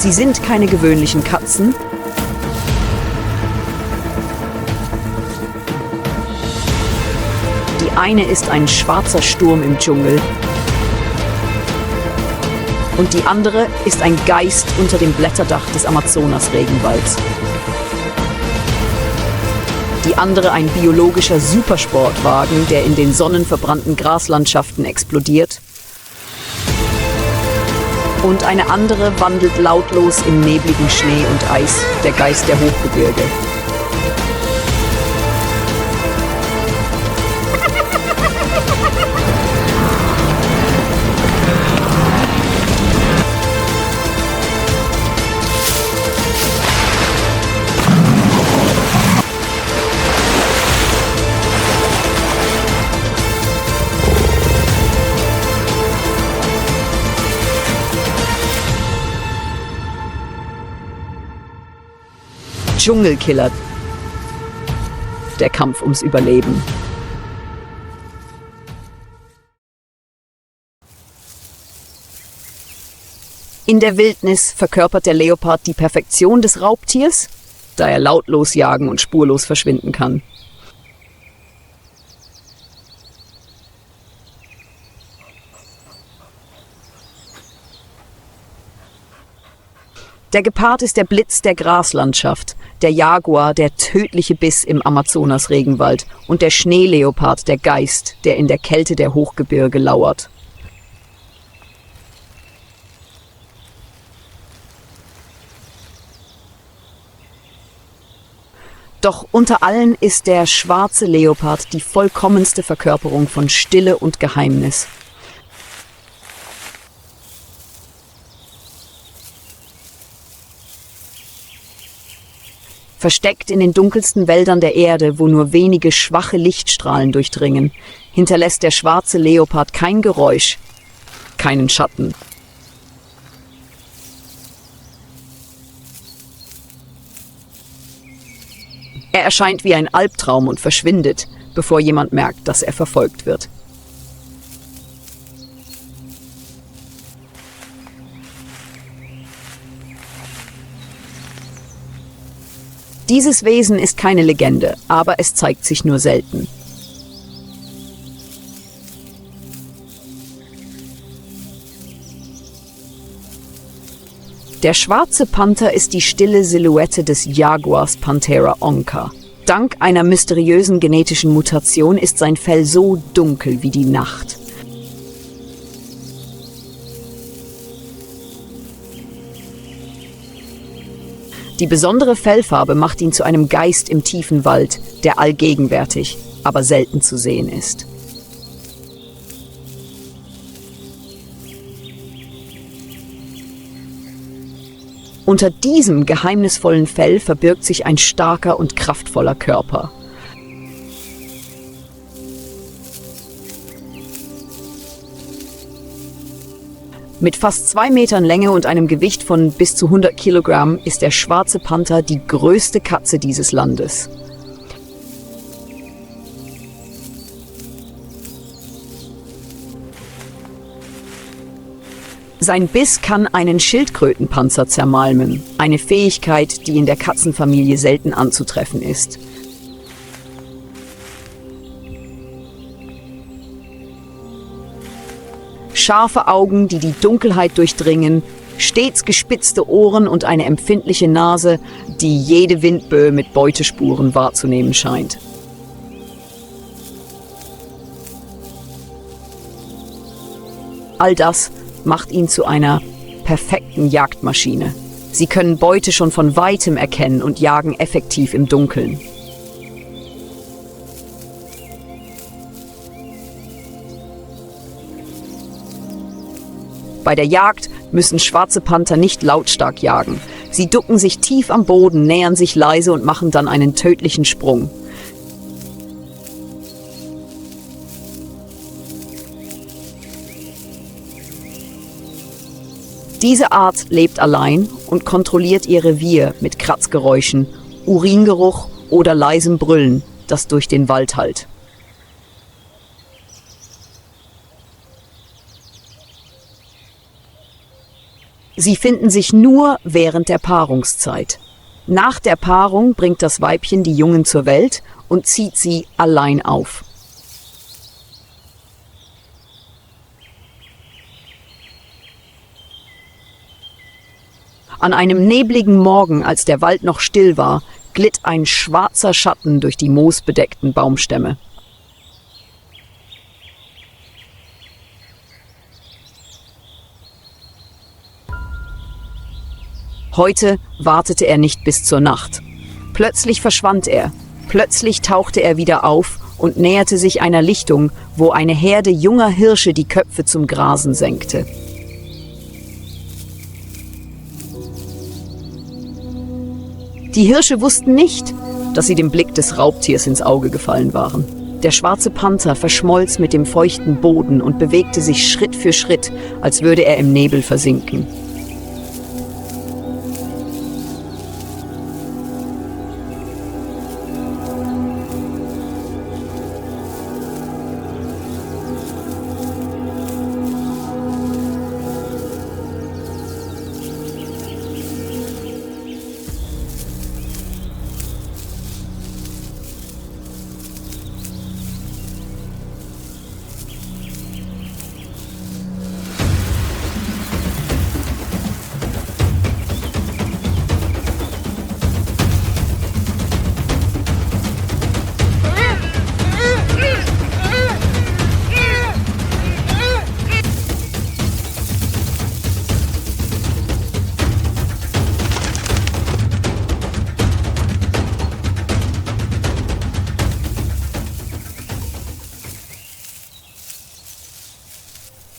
Sie sind keine gewöhnlichen Katzen. Die eine ist ein schwarzer Sturm im Dschungel. Und die andere ist ein Geist unter dem Blätterdach des Amazonas-Regenwalds. Die andere ein biologischer Supersportwagen, der in den sonnenverbrannten Graslandschaften explodiert. Und eine andere wandelt lautlos im nebligen Schnee und Eis, der Geist der Hochgebirge. Dschungelkiller. Der Kampf ums Überleben. In der Wildnis verkörpert der Leopard die Perfektion des Raubtiers, da er lautlos jagen und spurlos verschwinden kann. Der Gepard ist der Blitz der Graslandschaft, der Jaguar der tödliche Biss im Amazonas-Regenwald und der Schneeleopard der Geist, der in der Kälte der Hochgebirge lauert. Doch unter allen ist der schwarze Leopard die vollkommenste Verkörperung von Stille und Geheimnis. Versteckt in den dunkelsten Wäldern der Erde, wo nur wenige schwache Lichtstrahlen durchdringen, hinterlässt der schwarze Leopard kein Geräusch, keinen Schatten. Er erscheint wie ein Albtraum und verschwindet, bevor jemand merkt, dass er verfolgt wird. Dieses Wesen ist keine Legende, aber es zeigt sich nur selten. Der schwarze Panther ist die stille Silhouette des Jaguars Panthera onca. Dank einer mysteriösen genetischen Mutation ist sein Fell so dunkel wie die Nacht. Die besondere Fellfarbe macht ihn zu einem Geist im tiefen Wald, der allgegenwärtig, aber selten zu sehen ist. Unter diesem geheimnisvollen Fell verbirgt sich ein starker und kraftvoller Körper. Mit fast 2 Metern Länge und einem Gewicht von bis zu 100 Kilogramm ist der schwarze Panther die größte Katze dieses Landes. Sein Biss kann einen Schildkrötenpanzer zermalmen, eine Fähigkeit, die in der Katzenfamilie selten anzutreffen ist. Scharfe Augen, die die Dunkelheit durchdringen, stets gespitzte Ohren und eine empfindliche Nase, die jede Windböe mit Beutespuren wahrzunehmen scheint. All das macht ihn zu einer perfekten Jagdmaschine. Sie können Beute schon von weitem erkennen und jagen effektiv im Dunkeln. Bei der Jagd müssen schwarze Panther nicht lautstark jagen. Sie ducken sich tief am Boden, nähern sich leise und machen dann einen tödlichen Sprung. Diese Art lebt allein und kontrolliert ihr Revier mit Kratzgeräuschen, Uringeruch oder leisem Brüllen, das durch den Wald hallt. Sie finden sich nur während der Paarungszeit. Nach der Paarung bringt das Weibchen die Jungen zur Welt und zieht sie allein auf. An einem nebligen Morgen, als der Wald noch still war, glitt ein schwarzer Schatten durch die moosbedeckten Baumstämme. Heute wartete er nicht bis zur Nacht. Plötzlich verschwand er. Plötzlich tauchte er wieder auf und näherte sich einer Lichtung, wo eine Herde junger Hirsche die Köpfe zum Grasen senkte. Die Hirsche wussten nicht, dass sie dem Blick des Raubtiers ins Auge gefallen waren. Der schwarze Panther verschmolz mit dem feuchten Boden und bewegte sich Schritt für Schritt, als würde er im Nebel versinken.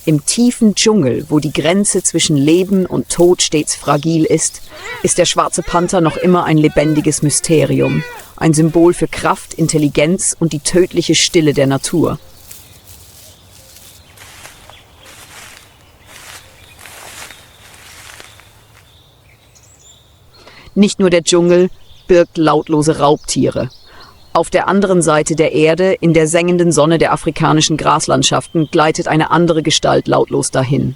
Im tiefen Dschungel, wo die Grenze zwischen Leben und Tod stets fragil ist der schwarze Panther noch immer ein lebendiges Mysterium, ein Symbol für Kraft, Intelligenz und die tödliche Stille der Natur. Nicht nur der Dschungel birgt lautlose Raubtiere. Auf der anderen Seite der Erde, in der sengenden Sonne der afrikanischen Graslandschaften, gleitet eine andere Gestalt lautlos dahin.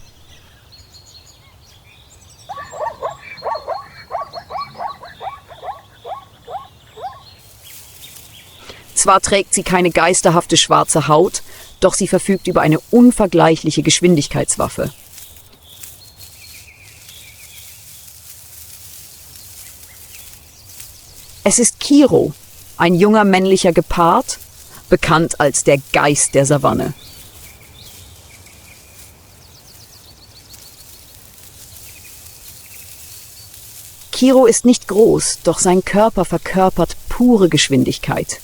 Zwar trägt sie keine geisterhafte schwarze Haut, doch sie verfügt über eine unvergleichliche Geschwindigkeitswaffe. Es ist Kiro, ein junger männlicher Gepard, bekannt als der Geist der Savanne. Kiro ist nicht groß, doch sein Körper verkörpert pure Geschwindigkeit.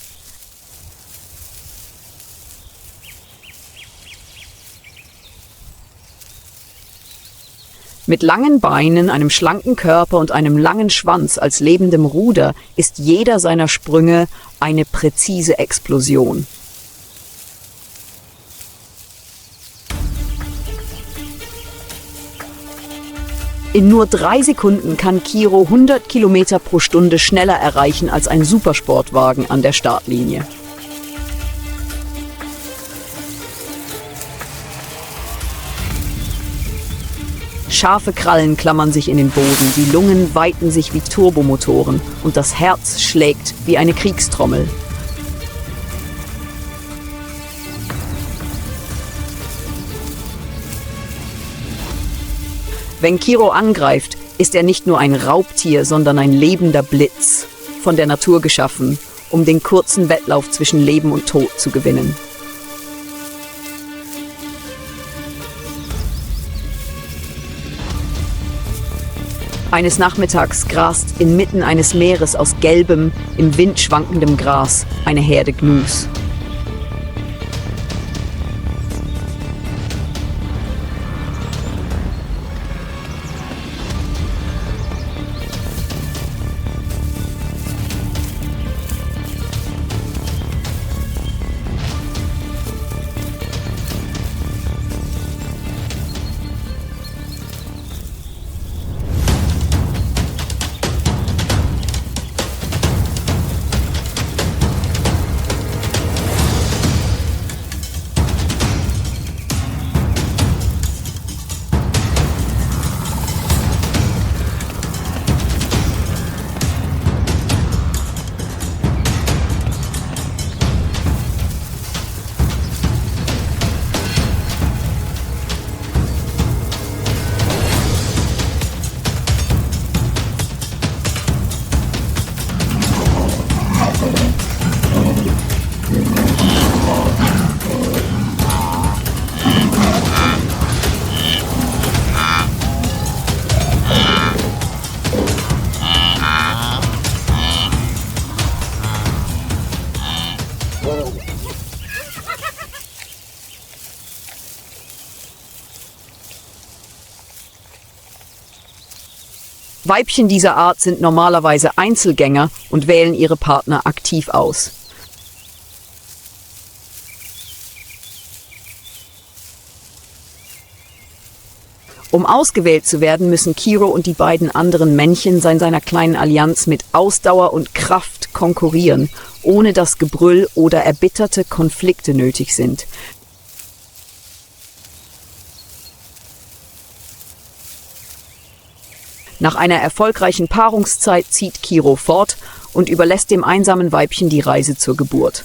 Mit langen Beinen, einem schlanken Körper und einem langen Schwanz als lebendem Ruder ist jeder seiner Sprünge eine präzise Explosion. In nur 3 Sekunden kann Kiro 100 Kilometer pro Stunde schneller erreichen als ein Supersportwagen an der Startlinie. Scharfe Krallen klammern sich in den Boden, die Lungen weiten sich wie Turbomotoren und das Herz schlägt wie eine Kriegstrommel. Wenn Kiro angreift, ist er nicht nur ein Raubtier, sondern ein lebender Blitz, von der Natur geschaffen, um den kurzen Wettlauf zwischen Leben und Tod zu gewinnen. Eines Nachmittags grast inmitten eines Meeres aus gelbem, im Wind schwankendem Gras eine Herde Gnus. Weibchen dieser Art sind normalerweise Einzelgänger und wählen ihre Partner aktiv aus. Um ausgewählt zu werden, müssen Kiro und die beiden anderen Männchen seiner kleinen Allianz mit Ausdauer und Kraft konkurrieren, ohne dass Gebrüll oder erbitterte Konflikte nötig sind. Nach einer erfolgreichen Paarungszeit zieht Kiro fort und überlässt dem einsamen Weibchen die Reise zur Geburt.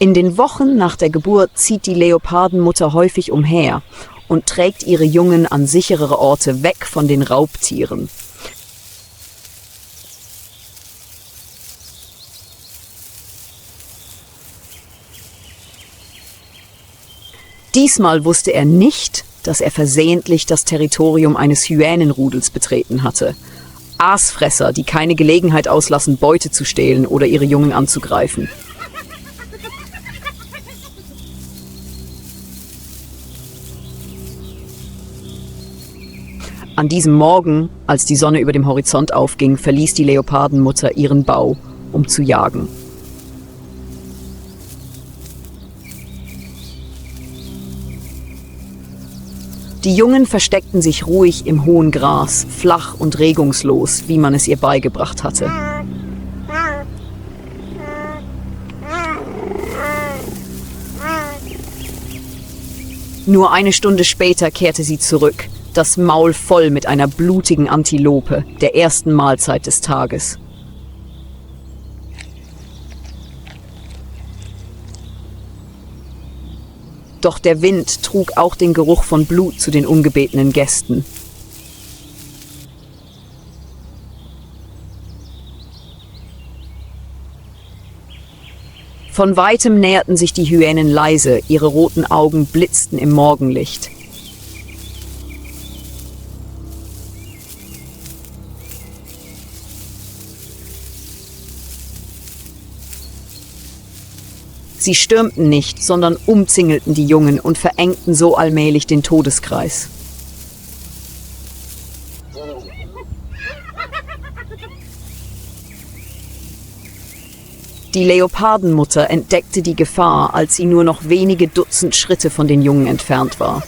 In den Wochen nach der Geburt zieht die Leopardenmutter häufig umher und trägt ihre Jungen an sicherere Orte weg von den Raubtieren. Diesmal wusste er nicht, dass er versehentlich das Territorium eines Hyänenrudels betreten hatte. Aasfresser, die keine Gelegenheit auslassen, Beute zu stehlen oder ihre Jungen anzugreifen. An diesem Morgen, als die Sonne über dem Horizont aufging, verließ die Leopardenmutter ihren Bau, um zu jagen. Die Jungen versteckten sich ruhig im hohen Gras, flach und regungslos, wie man es ihr beigebracht hatte. Nur eine Stunde später kehrte sie zurück, das Maul voll mit einer blutigen Antilope, der ersten Mahlzeit des Tages. Doch der Wind trug auch den Geruch von Blut zu den ungebetenen Gästen. Von weitem näherten sich die Hyänen leise, ihre roten Augen blitzten im Morgenlicht. Sie stürmten nicht, sondern umzingelten die Jungen und verengten so allmählich den Todeskreis. Die Leopardenmutter entdeckte die Gefahr, als sie nur noch wenige Dutzend Schritte von den Jungen entfernt war.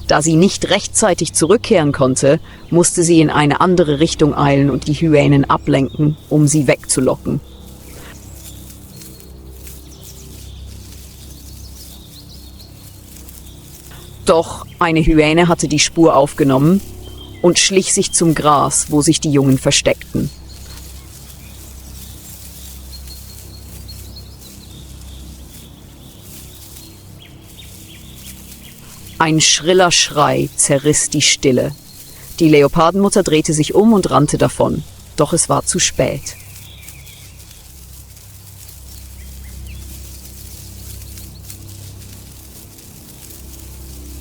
Da sie nicht rechtzeitig zurückkehren konnte, musste sie in eine andere Richtung eilen und die Hyänen ablenken, um sie wegzulocken. Doch eine Hyäne hatte die Spur aufgenommen und schlich sich zum Gras, wo sich die Jungen versteckten. Ein schriller Schrei zerriss die Stille. Die Leopardenmutter drehte sich um und rannte davon, doch es war zu spät.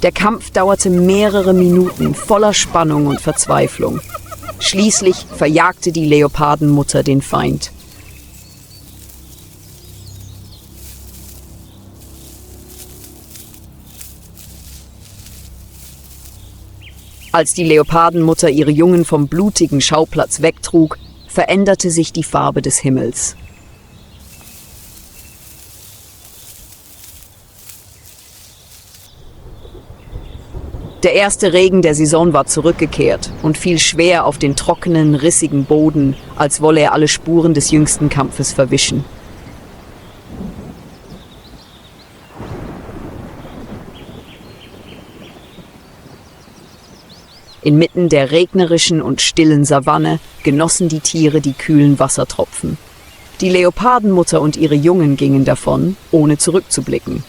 Der Kampf dauerte mehrere Minuten, voller Spannung und Verzweiflung. Schließlich verjagte die Leopardenmutter den Feind. Als die Leopardenmutter ihre Jungen vom blutigen Schauplatz wegtrug, veränderte sich die Farbe des Himmels. Der erste Regen der Saison war zurückgekehrt und fiel schwer auf den trockenen, rissigen Boden, als wolle er alle Spuren des jüngsten Kampfes verwischen. Inmitten der regnerischen und stillen Savanne genossen die Tiere die kühlen Wassertropfen. Die Leopardenmutter und ihre Jungen gingen davon, ohne zurückzublicken.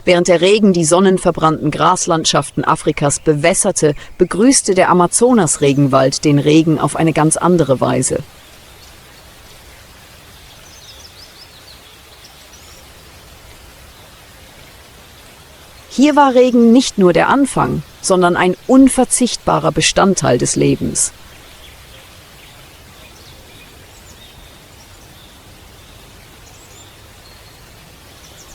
Während der Regen die sonnenverbrannten Graslandschaften Afrikas bewässerte, begrüßte der Amazonas-Regenwald den Regen auf eine ganz andere Weise. Hier war Regen nicht nur der Anfang, sondern ein unverzichtbarer Bestandteil des Lebens.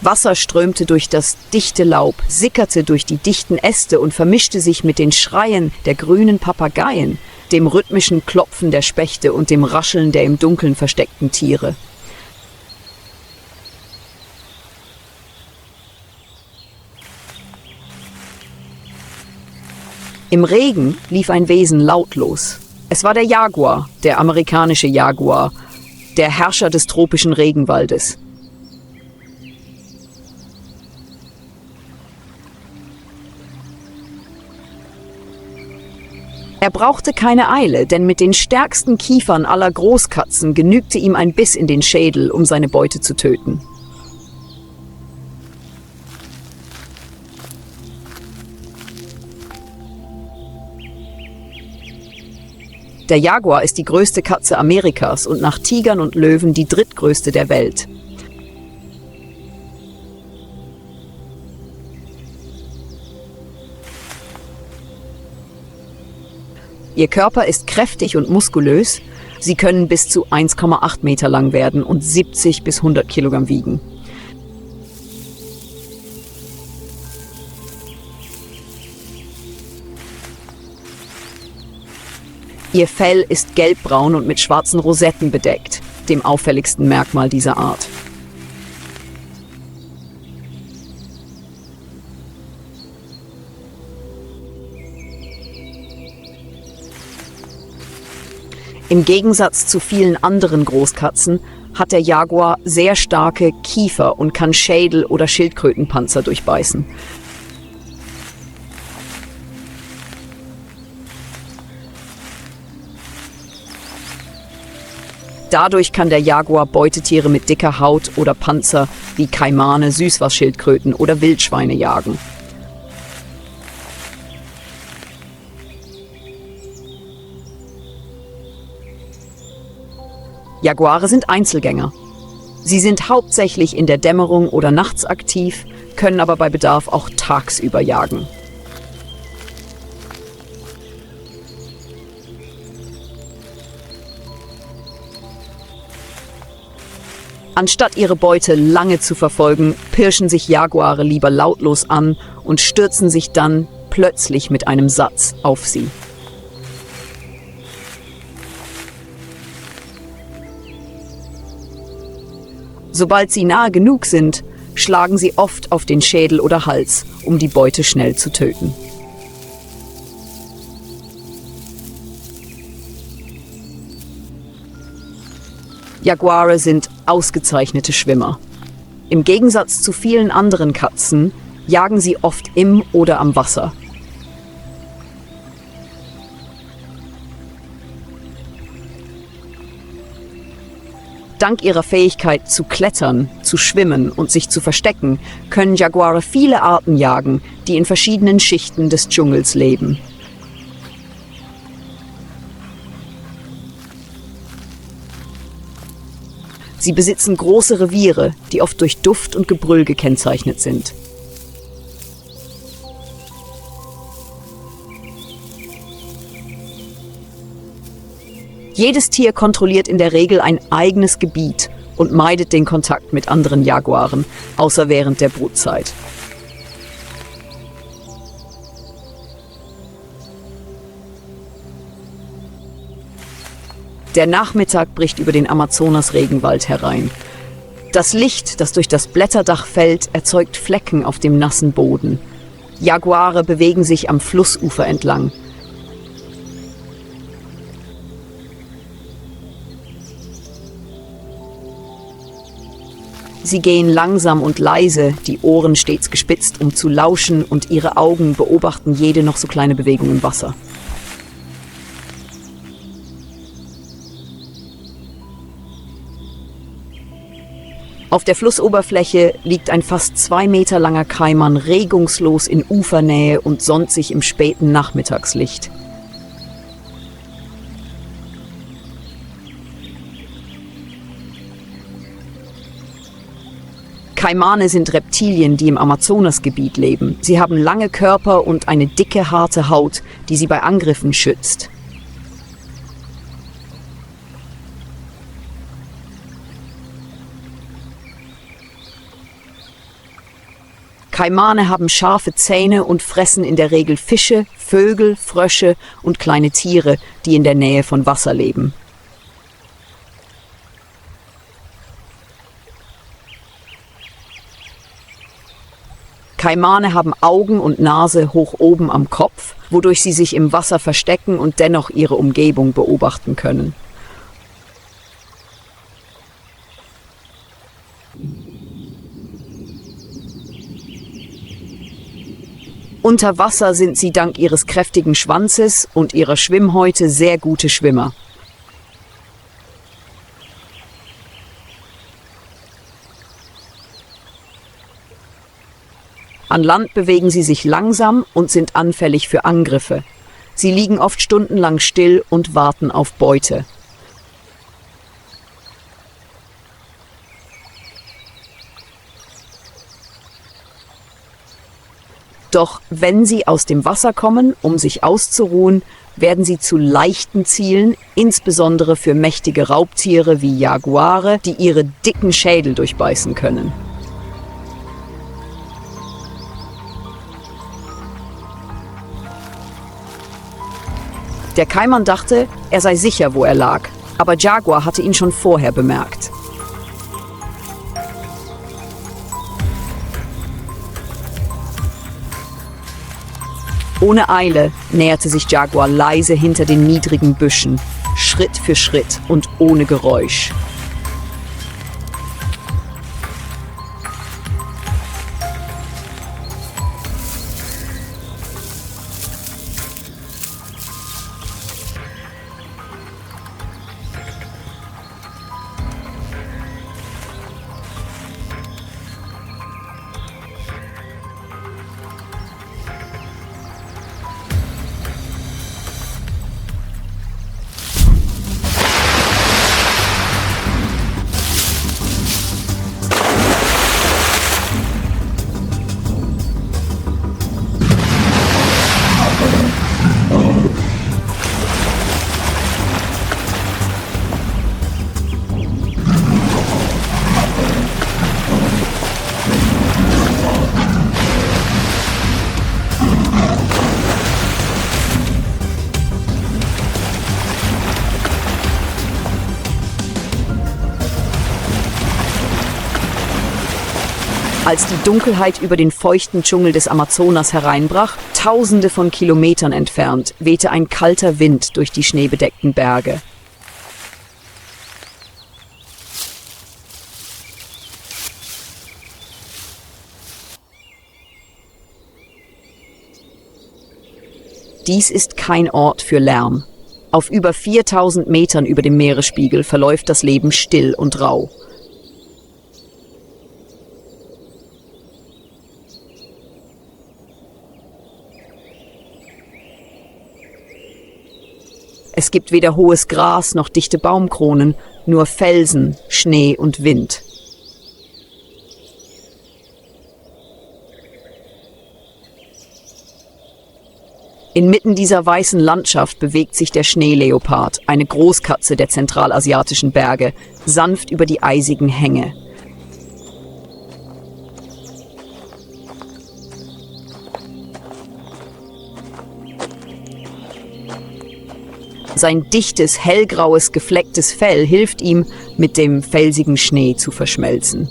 Wasser strömte durch das dichte Laub, sickerte durch die dichten Äste und vermischte sich mit den Schreien der grünen Papageien, dem rhythmischen Klopfen der Spechte und dem Rascheln der im Dunkeln versteckten Tiere. Im Regen lief ein Wesen lautlos. Es war der Jaguar, der amerikanische Jaguar, der Herrscher des tropischen Regenwaldes. Er brauchte keine Eile, denn mit den stärksten Kiefern aller Großkatzen genügte ihm ein Biss in den Schädel, um seine Beute zu töten. Der Jaguar ist die größte Katze Amerikas und nach Tigern und Löwen die drittgrößte der Welt. Ihr Körper ist kräftig und muskulös. Sie können bis zu 1,8 Meter lang werden und 70 bis 100 Kilogramm wiegen. Ihr Fell ist gelbbraun und mit schwarzen Rosetten bedeckt, dem auffälligsten Merkmal dieser Art. Im Gegensatz zu vielen anderen Großkatzen hat der Jaguar sehr starke Kiefer und kann Schädel- oder Schildkrötenpanzer durchbeißen. Dadurch kann der Jaguar Beutetiere mit dicker Haut oder Panzer wie Kaimane, Süßwasserschildkröten oder Wildschweine jagen. Jaguare sind Einzelgänger. Sie sind hauptsächlich in der Dämmerung oder nachts aktiv, können aber bei Bedarf auch tagsüber jagen. Anstatt ihre Beute lange zu verfolgen, pirschen sich Jaguare lieber lautlos an und stürzen sich dann plötzlich mit einem Satz auf sie. Sobald sie nahe genug sind, schlagen sie oft auf den Schädel oder Hals, um die Beute schnell zu töten. Jaguare sind ausgezeichnete Schwimmer. Im Gegensatz zu vielen anderen Katzen jagen sie oft im oder am Wasser. Dank ihrer Fähigkeit zu klettern, zu schwimmen und sich zu verstecken, können Jaguare viele Arten jagen, die in verschiedenen Schichten des Dschungels leben. Sie besitzen große Reviere, die oft durch Duft und Gebrüll gekennzeichnet sind. Jedes Tier kontrolliert in der Regel ein eigenes Gebiet und meidet den Kontakt mit anderen Jaguaren, außer während der Brutzeit. Der Nachmittag bricht über den Amazonas-Regenwald herein. Das Licht, das durch das Blätterdach fällt, erzeugt Flecken auf dem nassen Boden. Jaguare bewegen sich am Flussufer entlang. Sie gehen langsam und leise, die Ohren stets gespitzt, um zu lauschen, und ihre Augen beobachten jede noch so kleine Bewegung im Wasser. Auf der Flussoberfläche liegt ein fast 2 Meter langer Kaiman regungslos in Ufernähe und sonnt sich im späten Nachmittagslicht. Kaimane sind Reptilien, die im Amazonasgebiet leben. Sie haben lange Körper und eine dicke, harte Haut, die sie bei Angriffen schützt. Kaimane haben scharfe Zähne und fressen in der Regel Fische, Vögel, Frösche und kleine Tiere, die in der Nähe von Wasser leben. Kaimane haben Augen und Nase hoch oben am Kopf, wodurch sie sich im Wasser verstecken und dennoch ihre Umgebung beobachten können. Unter Wasser sind sie dank ihres kräftigen Schwanzes und ihrer Schwimmhäute sehr gute Schwimmer. An Land bewegen sie sich langsam und sind anfällig für Angriffe. Sie liegen oft stundenlang still und warten auf Beute. Doch wenn sie aus dem Wasser kommen, um sich auszuruhen, werden sie zu leichten Zielen, insbesondere für mächtige Raubtiere wie Jaguare, die ihre dicken Schädel durchbeißen können. Der Kaiman dachte, er sei sicher, wo er lag, aber Jaguar hatte ihn schon vorher bemerkt. Ohne Eile näherte sich Jaguar leise hinter den niedrigen Büschen, Schritt für Schritt und ohne Geräusch. Als die Dunkelheit über den feuchten Dschungel des Amazonas hereinbrach, tausende von Kilometern entfernt, wehte ein kalter Wind durch die schneebedeckten Berge. Dies ist kein Ort für Lärm. Auf über 4000 Metern über dem Meeresspiegel verläuft das Leben still und rau. Es gibt weder hohes Gras noch dichte Baumkronen, nur Felsen, Schnee und Wind. Inmitten dieser weißen Landschaft bewegt sich der Schneeleopard, eine Großkatze der zentralasiatischen Berge, sanft über die eisigen Hänge. Sein dichtes, hellgraues, geflecktes Fell hilft ihm, mit dem felsigen Schnee zu verschmelzen.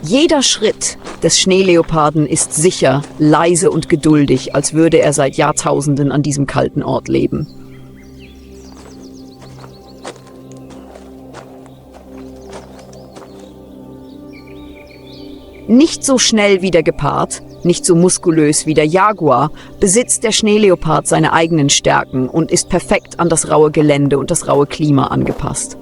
Jeder Schritt des Schneeleoparden ist sicher, leise und geduldig, als würde er seit Jahrtausenden an diesem kalten Ort leben. Nicht so schnell wie der Gepard, nicht so muskulös wie der Jaguar, besitzt der Schneeleopard seine eigenen Stärken und ist perfekt an das raue Gelände und das raue Klima angepasst.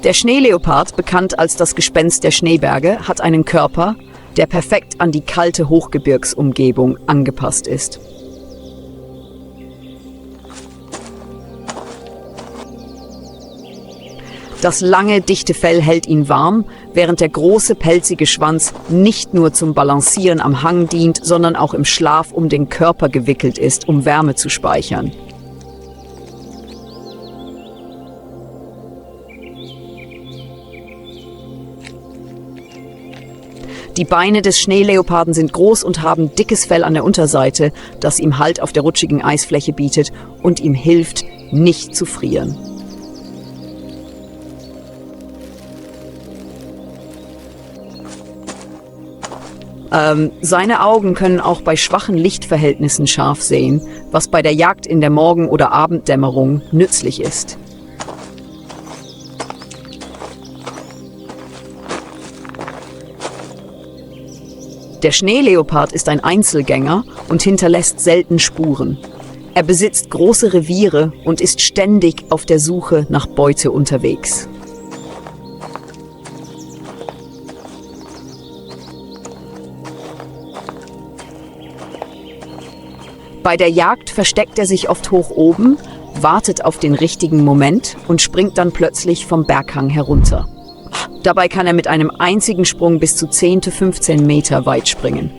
Der Schneeleopard, bekannt als das Gespenst der Schneeberge, hat einen Körper, der perfekt an die kalte Hochgebirgsumgebung angepasst ist. Das lange, dichte Fell hält ihn warm, während der große, pelzige Schwanz nicht nur zum Balancieren am Hang dient, sondern auch im Schlaf um den Körper gewickelt ist, um Wärme zu speichern. Die Beine des Schneeleoparden sind groß und haben dickes Fell an der Unterseite, das ihm Halt auf der rutschigen Eisfläche bietet und ihm hilft, nicht zu frieren. Seine Augen können auch bei schwachen Lichtverhältnissen scharf sehen, was bei der Jagd in der Morgen- oder Abenddämmerung nützlich ist. Der Schneeleopard ist ein Einzelgänger und hinterlässt selten Spuren. Er besitzt große Reviere und ist ständig auf der Suche nach Beute unterwegs. Bei der Jagd versteckt er sich oft hoch oben, wartet auf den richtigen Moment und springt dann plötzlich vom Berghang herunter. Dabei kann er mit einem einzigen Sprung bis zu 10 bis 15 Meter weit springen.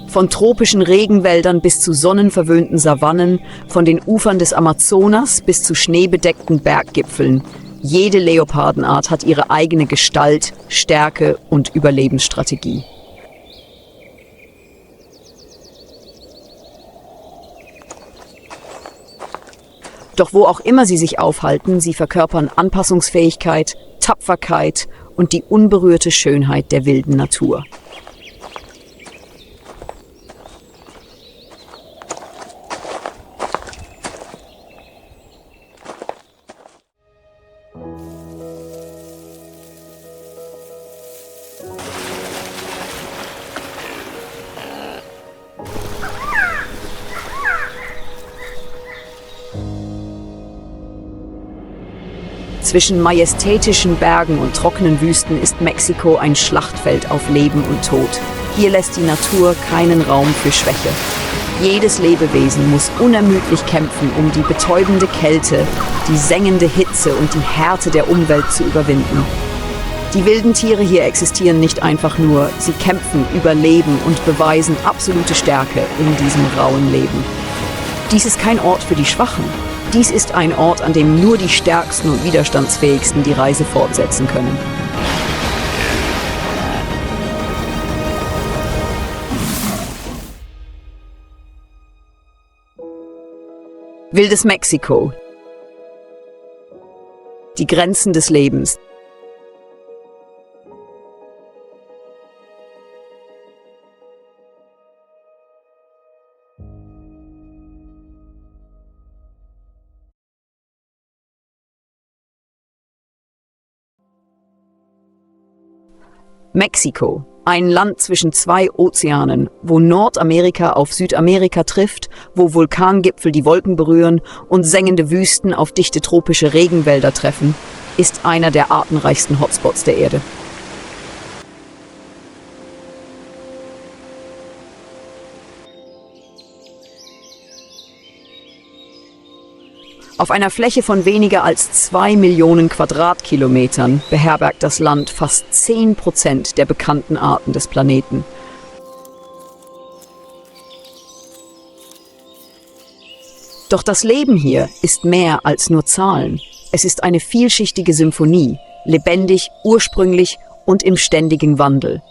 Von tropischen Regenwäldern bis zu sonnenverwöhnten Savannen, von den Ufern des Amazonas bis zu schneebedeckten Berggipfeln. Jede Leopardenart hat ihre eigene Gestalt, Stärke und Überlebensstrategie. Doch wo auch immer sie sich aufhalten, sie verkörpern Anpassungsfähigkeit, Tapferkeit und die unberührte Schönheit der wilden Natur. Zwischen majestätischen Bergen und trockenen Wüsten ist Mexiko ein Schlachtfeld auf Leben und Tod. Hier lässt die Natur keinen Raum für Schwäche. Jedes Lebewesen muss unermüdlich kämpfen, um die betäubende Kälte, die sengende Hitze und die Härte der Umwelt zu überwinden. Die wilden Tiere hier existieren nicht einfach nur, sie kämpfen, überleben und beweisen absolute Stärke in diesem rauen Leben. Dies ist kein Ort für die Schwachen. Dies ist ein Ort, an dem nur die Stärksten und Widerstandsfähigsten die Reise fortsetzen können. Wildes Mexiko. Die Grenzen des Lebens. Mexiko, ein Land zwischen zwei Ozeanen, wo Nordamerika auf Südamerika trifft, wo Vulkangipfel die Wolken berühren und sengende Wüsten auf dichte tropische Regenwälder treffen, ist einer der artenreichsten Hotspots der Erde. Auf einer Fläche von weniger als 2 Millionen Quadratkilometern beherbergt das Land fast 10% der bekannten Arten des Planeten. Doch das Leben hier ist mehr als nur Zahlen. Es ist eine vielschichtige Symphonie, lebendig, ursprünglich und im ständigen Wandel.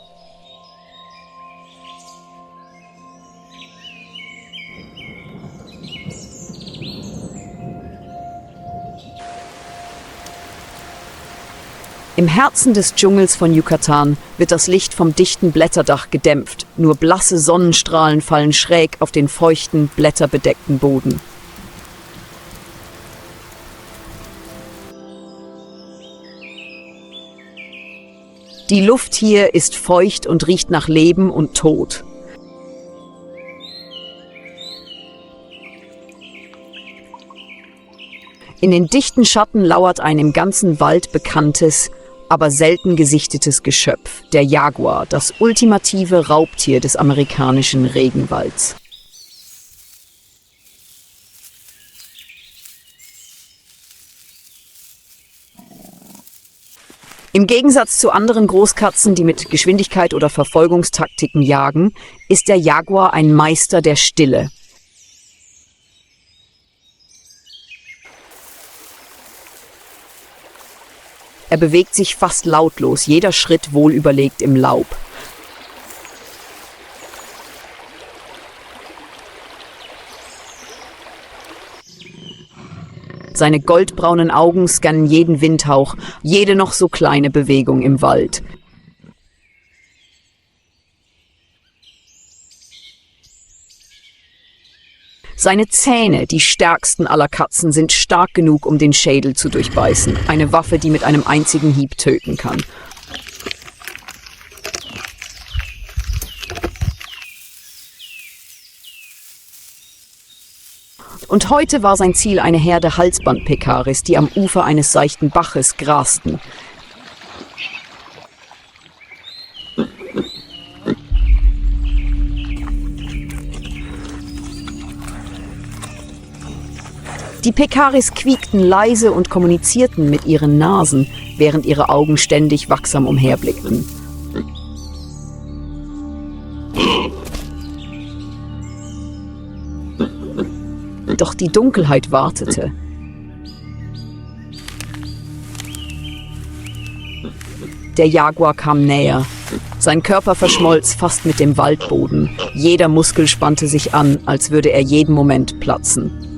Im Herzen des Dschungels von Yucatan wird das Licht vom dichten Blätterdach gedämpft, nur blasse Sonnenstrahlen fallen schräg auf den feuchten, blätterbedeckten Boden. Die Luft hier ist feucht und riecht nach Leben und Tod. In den dichten Schatten lauert ein im ganzen Wald bekanntes, aber selten gesichtetes Geschöpf, der Jaguar, das ultimative Raubtier des amerikanischen Regenwalds. Im Gegensatz zu anderen Großkatzen, die mit Geschwindigkeit oder Verfolgungstaktiken jagen, ist der Jaguar ein Meister der Stille. Er bewegt sich fast lautlos, jeder Schritt wohlüberlegt im Laub. Seine goldbraunen Augen scannen jeden Windhauch, jede noch so kleine Bewegung im Wald. Seine Zähne, die stärksten aller Katzen, sind stark genug, um den Schädel zu durchbeißen. Eine Waffe, die mit einem einzigen Hieb töten kann. Und heute war sein Ziel eine Herde Halsband-Pekaris, die am Ufer eines seichten Baches grasten. Die Pekaris quiekten leise und kommunizierten mit ihren Nasen, während ihre Augen ständig wachsam umherblickten. Doch die Dunkelheit wartete. Der Jaguar kam näher. Sein Körper verschmolz fast mit dem Waldboden. Jeder Muskel spannte sich an, als würde er jeden Moment platzen.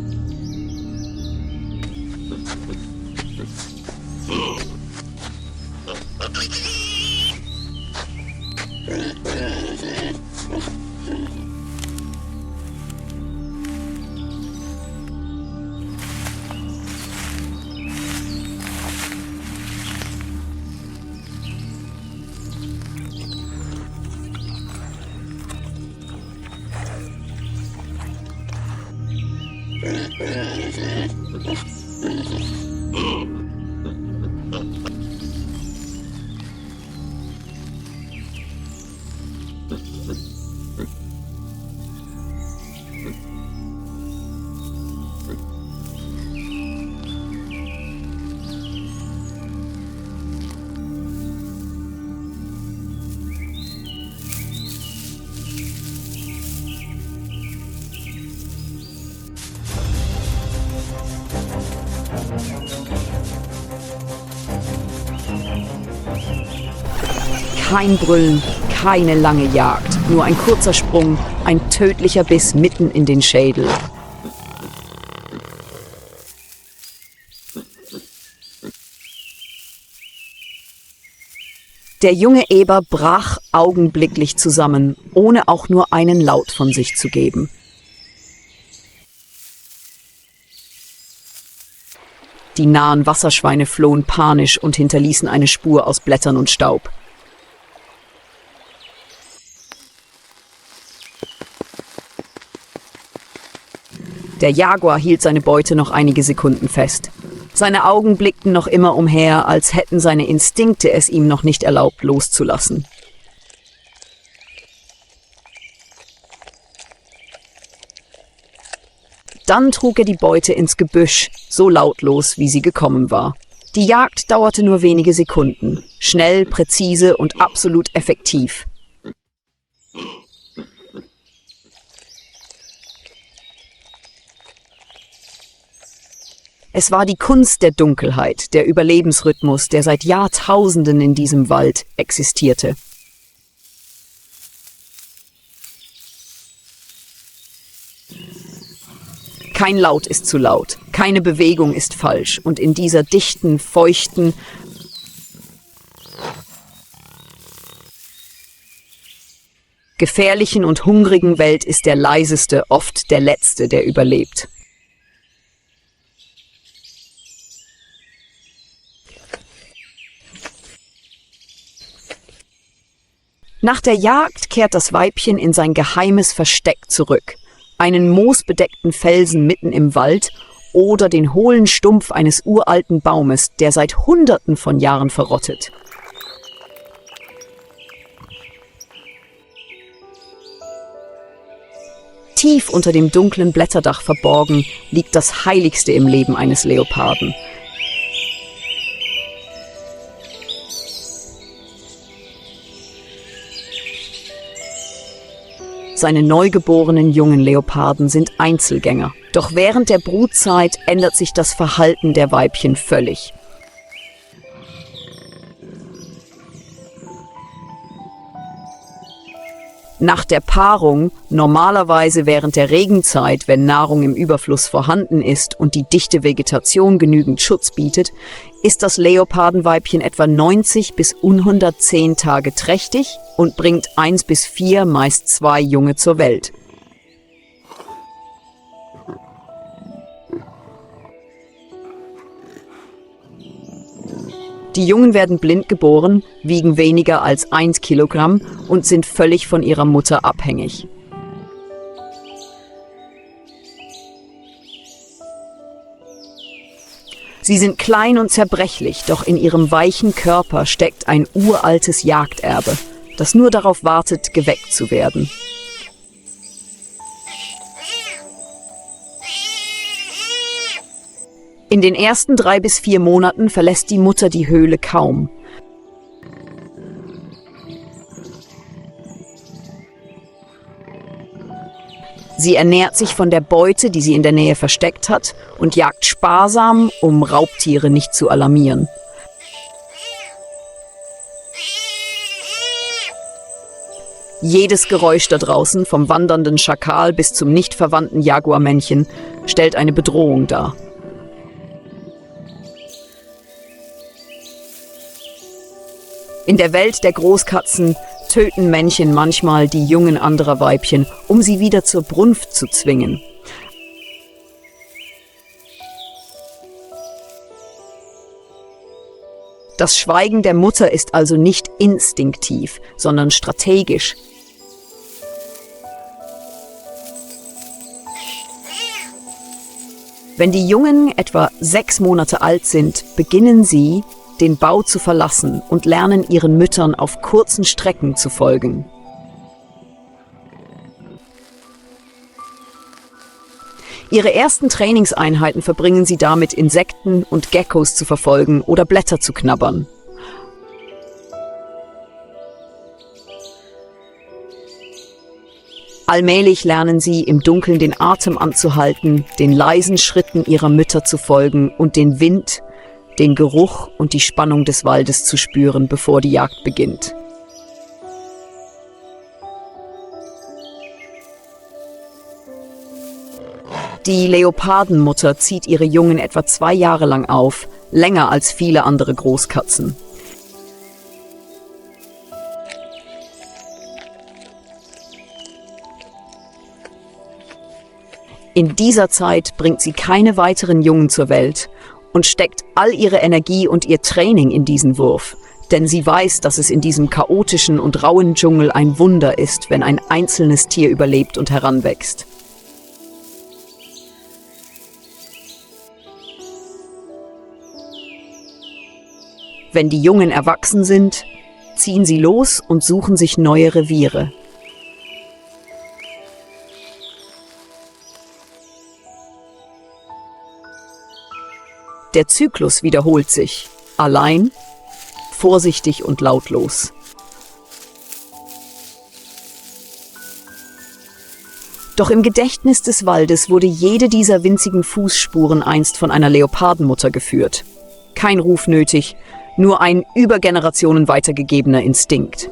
Kein Brüllen, keine lange Jagd, nur ein kurzer Sprung, ein tödlicher Biss mitten in den Schädel. Der junge Eber brach augenblicklich zusammen, ohne auch nur einen Laut von sich zu geben. Die nahen Wasserschweine flohen panisch und hinterließen eine Spur aus Blättern und Staub. Der Jaguar hielt seine Beute noch einige Sekunden fest. Seine Augen blickten noch immer umher, als hätten seine Instinkte es ihm noch nicht erlaubt, loszulassen. Dann trug er die Beute ins Gebüsch, so lautlos, wie sie gekommen war. Die Jagd dauerte nur wenige Sekunden. Schnell, präzise und absolut effektiv. Es war die Kunst der Dunkelheit, der Überlebensrhythmus, der seit Jahrtausenden in diesem Wald existierte. Kein Laut ist zu laut, keine Bewegung ist falsch und in dieser dichten, feuchten, gefährlichen und hungrigen Welt ist der Leiseste oft der Letzte, der überlebt. Nach der Jagd kehrt das Weibchen in sein geheimes Versteck zurück, einen moosbedeckten Felsen mitten im Wald, oder den hohlen Stumpf eines uralten Baumes, der seit Hunderten von Jahren verrottet. Tief unter dem dunklen Blätterdach verborgen liegt das Heiligste im Leben eines Leoparden. Seine neugeborenen jungen Leoparden sind Einzelgänger. Doch während der Brutzeit ändert sich das Verhalten der Weibchen völlig. Nach der Paarung, normalerweise während der Regenzeit, wenn Nahrung im Überfluss vorhanden ist und die dichte Vegetation genügend Schutz bietet, ist das Leopardenweibchen etwa 90 bis 110 Tage trächtig und bringt 1 bis 4, meist 2 Junge zur Welt. Die Jungen werden blind geboren, wiegen weniger als 1 Kilogramm und sind völlig von ihrer Mutter abhängig. Sie sind klein und zerbrechlich, doch in ihrem weichen Körper steckt ein uraltes Jagderbe, das nur darauf wartet, geweckt zu werden. In den ersten 3 bis 4 Monaten verlässt die Mutter die Höhle kaum. Sie ernährt sich von der Beute, die sie in der Nähe versteckt hat, und jagt sparsam, um Raubtiere nicht zu alarmieren. Jedes Geräusch da draußen, vom wandernden Schakal bis zum nicht verwandten Jaguarmännchen, stellt eine Bedrohung dar. In der Welt der Großkatzen töten Männchen manchmal die Jungen anderer Weibchen, um sie wieder zur Brunft zu zwingen. Das Schweigen der Mutter ist also nicht instinktiv, sondern strategisch. Wenn die Jungen etwa 6 Monate alt sind, beginnen sie, den Bau zu verlassen und lernen ihren Müttern auf kurzen Strecken zu folgen. Ihre ersten Trainingseinheiten verbringen sie damit, Insekten und Geckos zu verfolgen oder Blätter zu knabbern. Allmählich lernen sie, im Dunkeln den Atem anzuhalten, den leisen Schritten ihrer Mütter zu folgen und den Wind, den Geruch und die Spannung des Waldes zu spüren, bevor die Jagd beginnt. Die Leopardenmutter zieht ihre Jungen etwa 2 Jahre lang auf, länger als viele andere Großkatzen. In dieser Zeit bringt sie keine weiteren Jungen zur Welt und steckt all ihre Energie und ihr Training in diesen Wurf, denn sie weiß, dass es in diesem chaotischen und rauen Dschungel ein Wunder ist, wenn ein einzelnes Tier überlebt und heranwächst. Wenn die Jungen erwachsen sind, ziehen sie los und suchen sich neue Reviere. Der Zyklus wiederholt sich, allein, vorsichtig und lautlos. Doch im Gedächtnis des Waldes wurde jede dieser winzigen Fußspuren einst von einer Leopardenmutter geführt. Kein Ruf nötig, nur ein über Generationen weitergegebener Instinkt.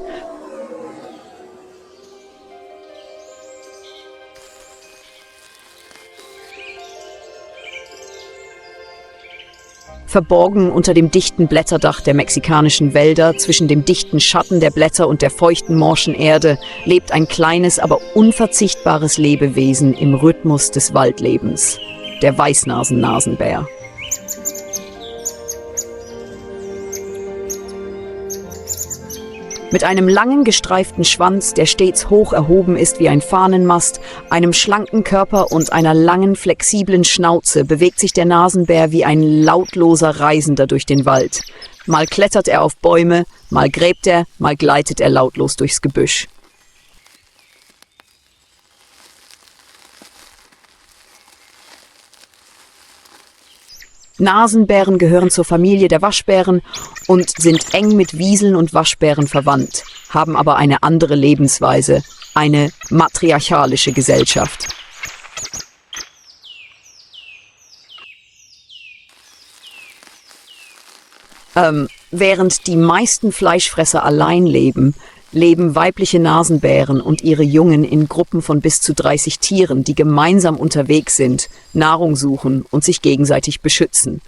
Verborgen unter dem dichten Blätterdach der mexikanischen Wälder, zwischen dem dichten Schatten der Blätter und der feuchten, morschen Erde, lebt ein kleines, aber unverzichtbares Lebewesen im Rhythmus des Waldlebens, der Weißnasen-Nasenbär. Mit einem langen, gestreiften Schwanz, der stets hoch erhoben ist wie ein Fahnenmast, einem schlanken Körper und einer langen, flexiblen Schnauze bewegt sich der Nasenbär wie ein lautloser Reisender durch den Wald. Mal klettert er auf Bäume, mal gräbt er, mal gleitet er lautlos durchs Gebüsch. Nasenbären gehören zur Familie der Waschbären und sind eng mit Wieseln und Waschbären verwandt, haben aber eine andere Lebensweise, eine matriarchalische Gesellschaft. Während die meisten Fleischfresser allein leben, leben weibliche Nasenbären und ihre Jungen in Gruppen von bis zu 30 Tieren, die gemeinsam unterwegs sind, Nahrung suchen und sich gegenseitig beschützen.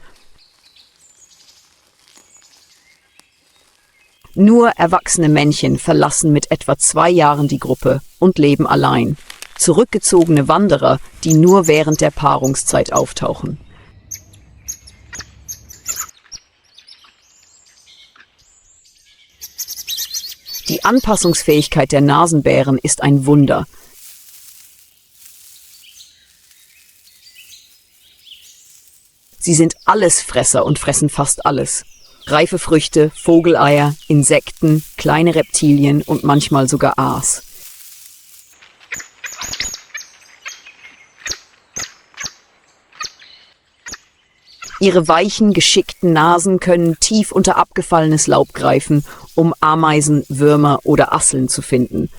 Nur erwachsene Männchen verlassen mit etwa 2 Jahren die Gruppe und leben allein. Zurückgezogene Wanderer, die nur während der Paarungszeit auftauchen. Die Anpassungsfähigkeit der Nasenbären ist ein Wunder. Sie sind Allesfresser und fressen fast alles. Reife Früchte, Vogeleier, Insekten, kleine Reptilien und manchmal sogar Aas. Ihre weichen, geschickten Nasen können tief unter abgefallenes Laub greifen, um Ameisen, Würmer oder Asseln zu finden.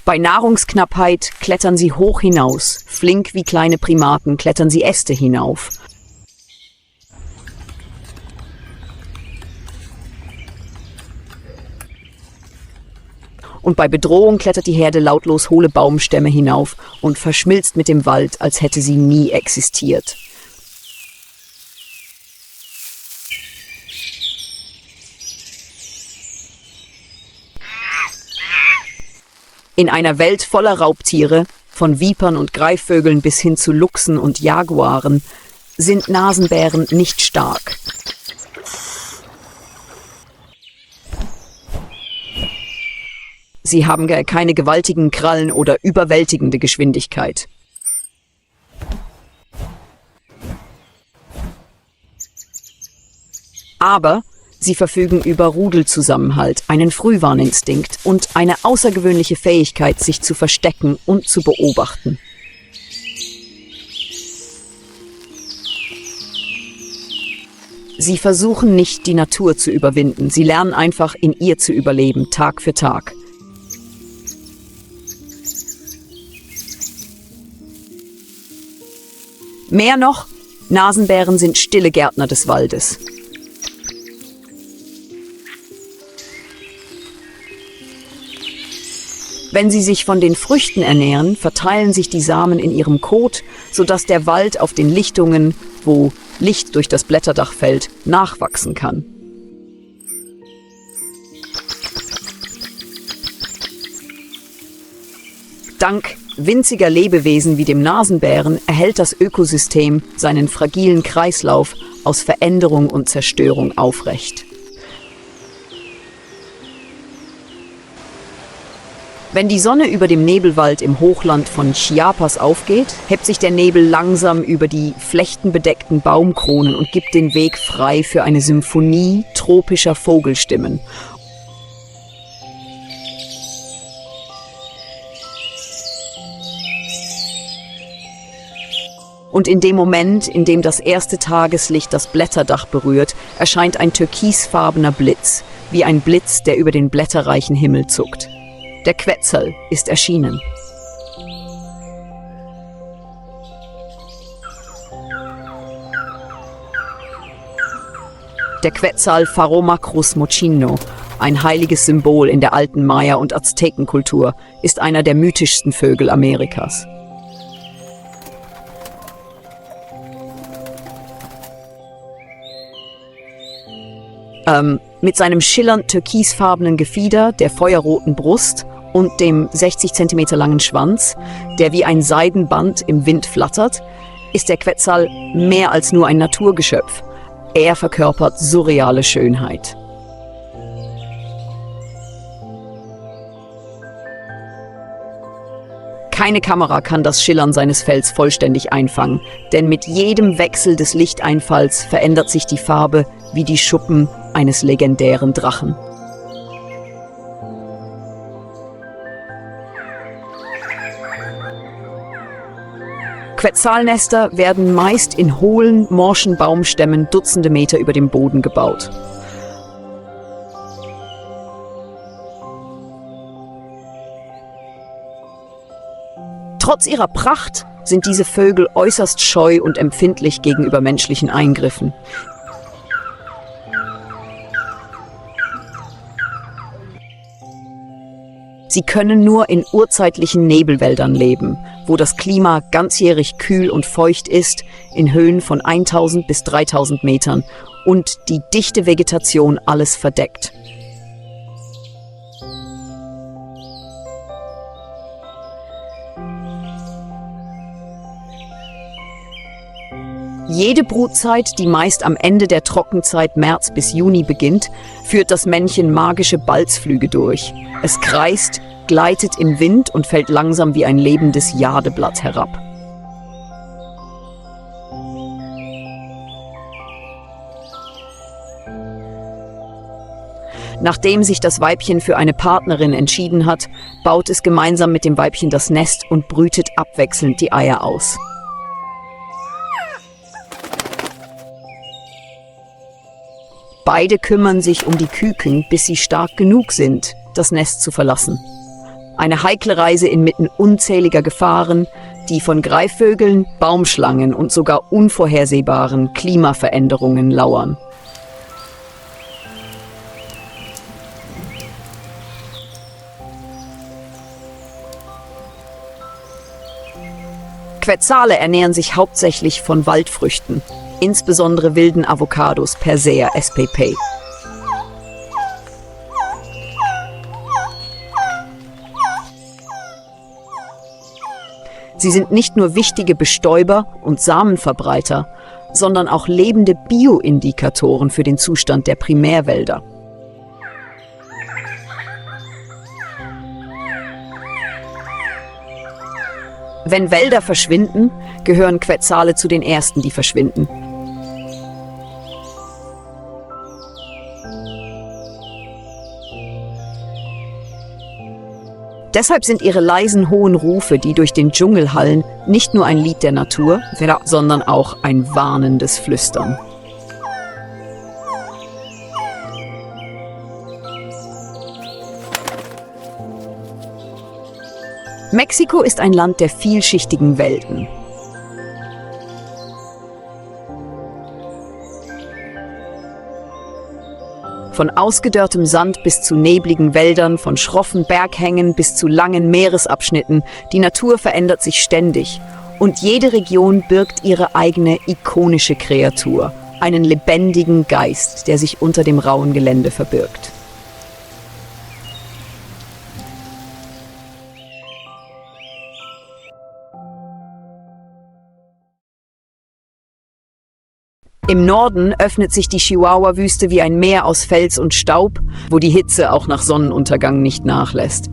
Bei Nahrungsknappheit klettern sie hoch hinaus, flink wie kleine Primaten klettern sie Äste hinauf. Und bei Bedrohung klettert die Herde lautlos hohle Baumstämme hinauf und verschmilzt mit dem Wald, als hätte sie nie existiert. In einer Welt voller Raubtiere, von Vipern und Greifvögeln bis hin zu Luchsen und Jaguaren, sind Nasenbären nicht stark. Sie haben keine gewaltigen Krallen oder überwältigende Geschwindigkeit. Aber sie verfügen über Rudelzusammenhalt, einen Frühwarninstinkt und eine außergewöhnliche Fähigkeit, sich zu verstecken und zu beobachten. Sie versuchen nicht, die Natur zu überwinden. Sie lernen einfach, in ihr zu überleben, Tag für Tag. Mehr noch, Nasenbären sind stille Gärtner des Waldes. Wenn sie sich von den Früchten ernähren, verteilen sich die Samen in ihrem Kot, sodass der Wald auf den Lichtungen, wo Licht durch das Blätterdach fällt, nachwachsen kann. Dank winziger Lebewesen wie dem Nasenbären erhält das Ökosystem seinen fragilen Kreislauf aus Veränderung und Zerstörung aufrecht. Wenn die Sonne über dem Nebelwald im Hochland von Chiapas aufgeht, hebt sich der Nebel langsam über die flechtenbedeckten Baumkronen und gibt den Weg frei für eine Symphonie tropischer Vogelstimmen. Und in dem Moment, in dem das erste Tageslicht das Blätterdach berührt, erscheint ein türkisfarbener Blitz, wie ein Blitz, der über den blätterreichen Himmel zuckt. Der Quetzal ist erschienen. Der Quetzal Pharomacrus Mochino, ein heiliges Symbol in der alten Maya- und Aztekenkultur, ist einer der mythischsten Vögel Amerikas. Mit seinem schillernd türkisfarbenen Gefieder, der feuerroten Brust und dem 60 cm langen Schwanz, der wie ein Seidenband im Wind flattert, ist der Quetzal mehr als nur ein Naturgeschöpf. Er verkörpert surreale Schönheit. Keine Kamera kann das Schillern seines Fells vollständig einfangen, denn mit jedem Wechsel des Lichteinfalls verändert sich die Farbe wie die Schuppen eines legendären Drachen. Quetzalnester werden meist in hohlen, morschen Baumstämmen Dutzende Meter über dem Boden gebaut. Trotz ihrer Pracht sind diese Vögel äußerst scheu und empfindlich gegenüber menschlichen Eingriffen. Sie können nur in urzeitlichen Nebelwäldern leben, wo das Klima ganzjährig kühl und feucht ist, in Höhen von 1000 bis 3000 Metern und die dichte Vegetation alles verdeckt. Jede Brutzeit, die meist am Ende der Trockenzeit März bis Juni beginnt, führt das Männchen magische Balzflüge durch. Es kreist, gleitet im Wind und fällt langsam wie ein lebendes Jadeblatt herab. Nachdem sich das Weibchen für eine Partnerin entschieden hat, baut es gemeinsam mit dem Weibchen das Nest und brütet abwechselnd die Eier aus. Beide kümmern sich um die Küken, bis sie stark genug sind, das Nest zu verlassen. Eine heikle Reise inmitten unzähliger Gefahren, die von Greifvögeln, Baumschlangen und sogar unvorhersehbaren Klimaveränderungen lauern. Quetzale ernähren sich hauptsächlich von Waldfrüchten, insbesondere wilden Avocados Persea spp. Sie sind nicht nur wichtige Bestäuber und Samenverbreiter, sondern auch lebende Bioindikatoren für den Zustand der Primärwälder. Wenn Wälder verschwinden, gehören Quetzale zu den ersten, die verschwinden. Deshalb sind ihre leisen, hohen Rufe, die durch den Dschungel hallen, nicht nur ein Lied der Natur, sondern auch ein warnendes Flüstern. Mexiko ist ein Land der vielschichtigen Welten. Von ausgedörrtem Sand bis zu nebligen Wäldern, von schroffen Berghängen bis zu langen Meeresabschnitten, die Natur verändert sich ständig. Und jede Region birgt ihre eigene ikonische Kreatur, einen lebendigen Geist, der sich unter dem rauen Gelände verbirgt. Im Norden öffnet sich die Chihuahua-Wüste wie ein Meer aus Fels und Staub, wo die Hitze auch nach Sonnenuntergang nicht nachlässt.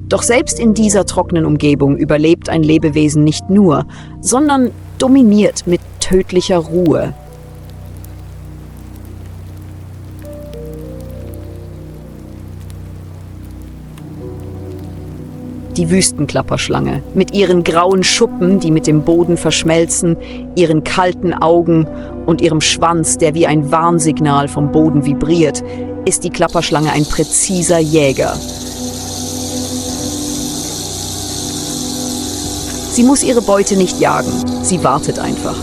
Doch selbst in dieser trockenen Umgebung überlebt ein Lebewesen nicht nur, sondern dominiert mit tödlicher Ruhe. Die Wüstenklapperschlange, mit ihren grauen Schuppen, die mit dem Boden verschmelzen, ihren kalten Augen und ihrem Schwanz, der wie ein Warnsignal vom Boden vibriert, ist die Klapperschlange ein präziser Jäger. Sie muss ihre Beute nicht jagen, sie wartet einfach.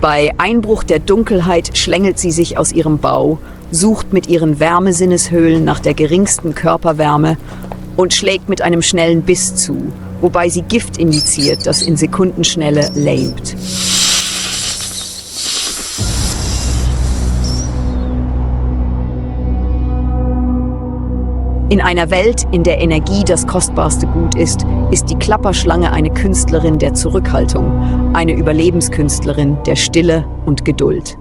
Bei Einbruch der Dunkelheit schlängelt sie sich aus ihrem Bau, sucht mit ihren Wärmesinneshöhlen nach der geringsten Körperwärme und schlägt mit einem schnellen Biss zu, wobei sie Gift injiziert, das in Sekundenschnelle lähmt. In einer Welt, in der Energie das kostbarste Gut ist die Klapperschlange eine Künstlerin der Zurückhaltung, eine Überlebenskünstlerin der Stille und Geduld.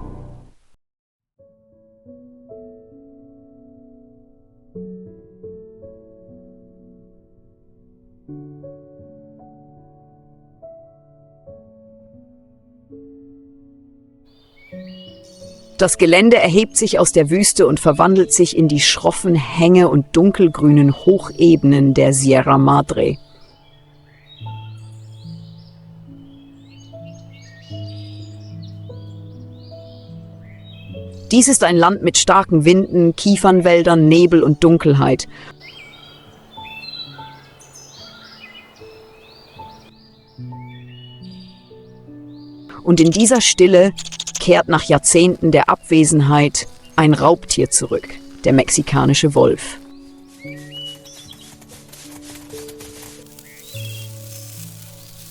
Das Gelände erhebt sich aus der Wüste und verwandelt sich in die schroffen Hänge und dunkelgrünen Hochebenen der Sierra Madre. Dies ist ein Land mit starken Winden, Kiefernwäldern, Nebel und Dunkelheit. Und in dieser Stille kehrt nach Jahrzehnten der Abwesenheit ein Raubtier zurück, der mexikanische Wolf.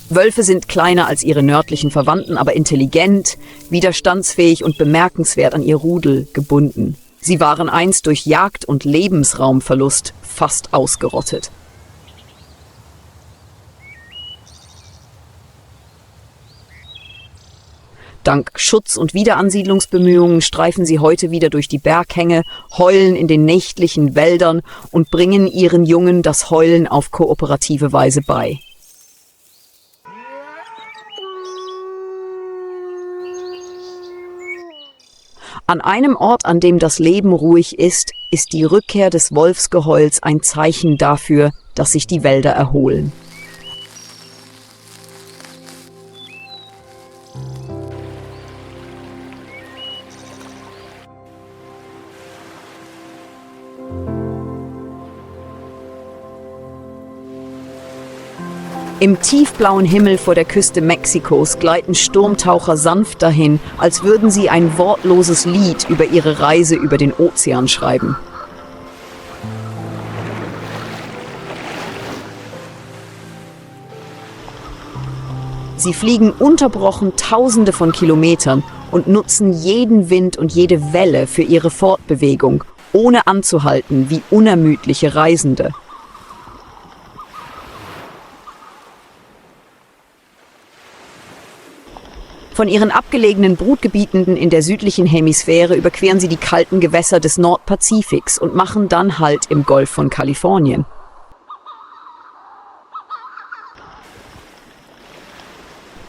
Wölfe sind kleiner als ihre nördlichen Verwandten, aber intelligent, widerstandsfähig und bemerkenswert an ihr Rudel gebunden. Sie waren einst durch Jagd und Lebensraumverlust fast ausgerottet. Dank Schutz- und Wiederansiedlungsbemühungen streifen sie heute wieder durch die Berghänge, heulen in den nächtlichen Wäldern und bringen ihren Jungen das Heulen auf kooperative Weise bei. An einem Ort, an dem das Leben ruhig ist die Rückkehr des Wolfsgeheuls ein Zeichen dafür, dass sich die Wälder erholen. Im tiefblauen Himmel vor der Küste Mexikos gleiten Sturmtaucher sanft dahin, als würden sie ein wortloses Lied über ihre Reise über den Ozean schreiben. Sie fliegen ununterbrochen Tausende von Kilometern und nutzen jeden Wind und jede Welle für ihre Fortbewegung, ohne anzuhalten wie unermüdliche Reisende. Von ihren abgelegenen Brutgebieten in der südlichen Hemisphäre überqueren sie die kalten Gewässer des Nordpazifiks und machen dann Halt im Golf von Kalifornien.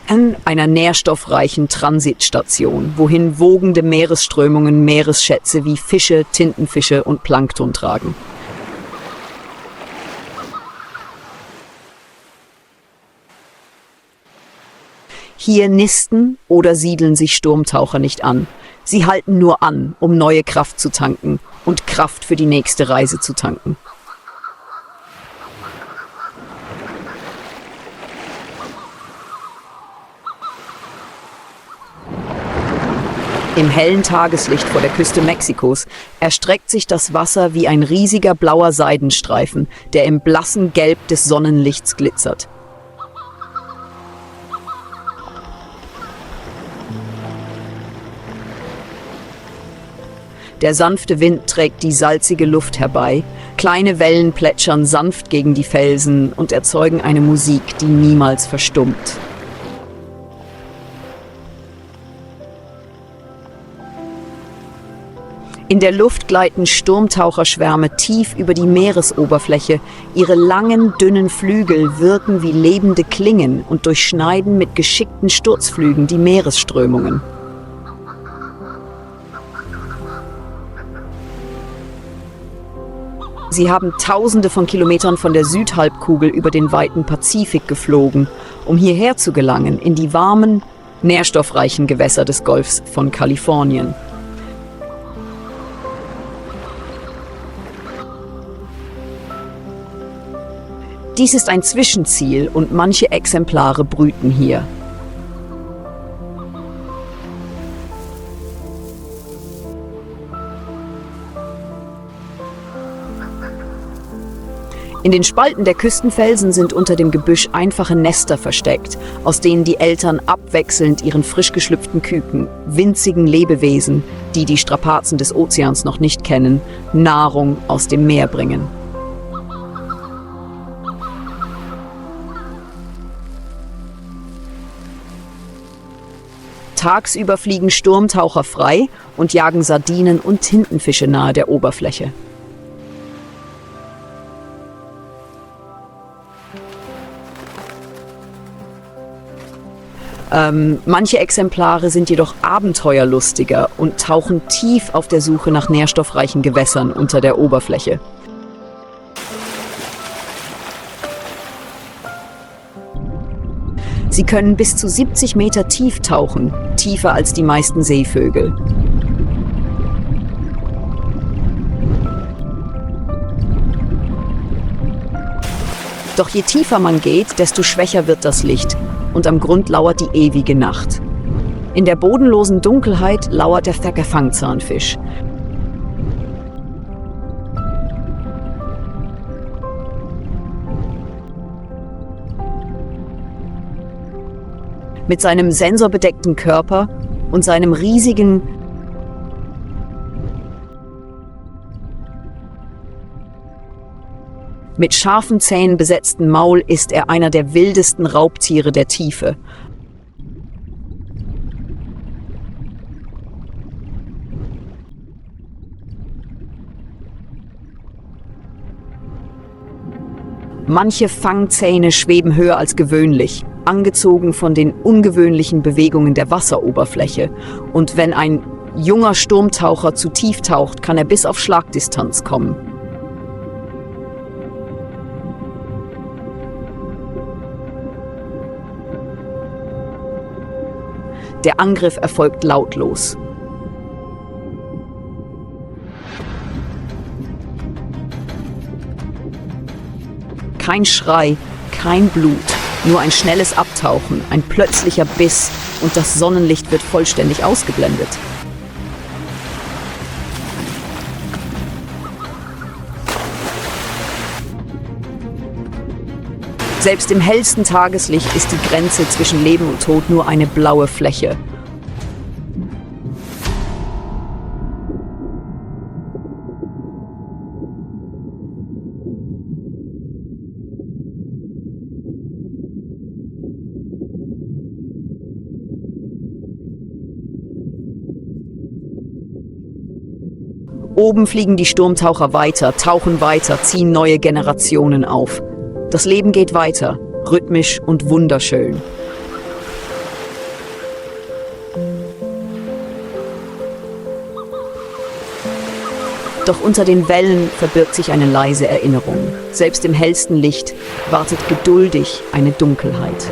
An einer nährstoffreichen Transitstation, wohin wogende Meeresströmungen Meeresschätze wie Fische, Tintenfische und Plankton tragen. Hier nisten oder siedeln sich Sturmtaucher nicht an. Sie halten nur an, um neue Kraft zu tanken und Kraft für die nächste Reise zu tanken. Im hellen Tageslicht vor der Küste Mexikos erstreckt sich das Wasser wie ein riesiger blauer Seidenstreifen, der im blassen Gelb des Sonnenlichts glitzert. Der sanfte Wind trägt die salzige Luft herbei, kleine Wellen plätschern sanft gegen die Felsen und erzeugen eine Musik, die niemals verstummt. In der Luft gleiten Sturmtaucherschwärme tief über die Meeresoberfläche. Ihre langen, dünnen Flügel wirken wie lebende Klingen und durchschneiden mit geschickten Sturzflügen die Meeresströmungen. Sie haben Tausende von Kilometern von der Südhalbkugel über den weiten Pazifik geflogen, um hierher zu gelangen, in die warmen, nährstoffreichen Gewässer des Golfs von Kalifornien. Dies ist ein Zwischenziel und manche Exemplare brüten hier. In den Spalten der Küstenfelsen sind unter dem Gebüsch einfache Nester versteckt, aus denen die Eltern abwechselnd ihren frisch geschlüpften Küken, winzigen Lebewesen, die die Strapazen des Ozeans noch nicht kennen, Nahrung aus dem Meer bringen. Tagsüber fliegen Sturmtaucher frei und jagen Sardinen und Tintenfische nahe der Oberfläche. Manche Exemplare sind jedoch abenteuerlustiger und tauchen tief auf der Suche nach nährstoffreichen Gewässern unter der Oberfläche. Sie können bis zu 70 Meter tief tauchen, tiefer als die meisten Seevögel. Doch je tiefer man geht, desto schwächer wird das Licht und am Grund lauert die ewige Nacht. In der bodenlosen Dunkelheit lauert der Thacker-Fangzahnfisch. Mit seinem sensorbedeckten Körper und seinem riesigen mit scharfen Zähnen besetzten Maul ist er einer der wildesten Raubtiere der Tiefe. Manche Fangzähne schweben höher als gewöhnlich, angezogen von den ungewöhnlichen Bewegungen der Wasseroberfläche. Und wenn ein junger Sturmtaucher zu tief taucht, kann er bis auf Schlagdistanz kommen. Der Angriff erfolgt lautlos. Kein Schrei, kein Blut, nur ein schnelles Abtauchen, ein plötzlicher Biss und das Sonnenlicht wird vollständig ausgeblendet. Selbst im hellsten Tageslicht ist die Grenze zwischen Leben und Tod nur eine blaue Fläche. Oben fliegen die Sturmtaucher weiter, tauchen weiter, ziehen neue Generationen auf. Das Leben geht weiter, rhythmisch und wunderschön. Doch unter den Wellen verbirgt sich eine leise Erinnerung. Selbst im hellsten Licht wartet geduldig eine Dunkelheit.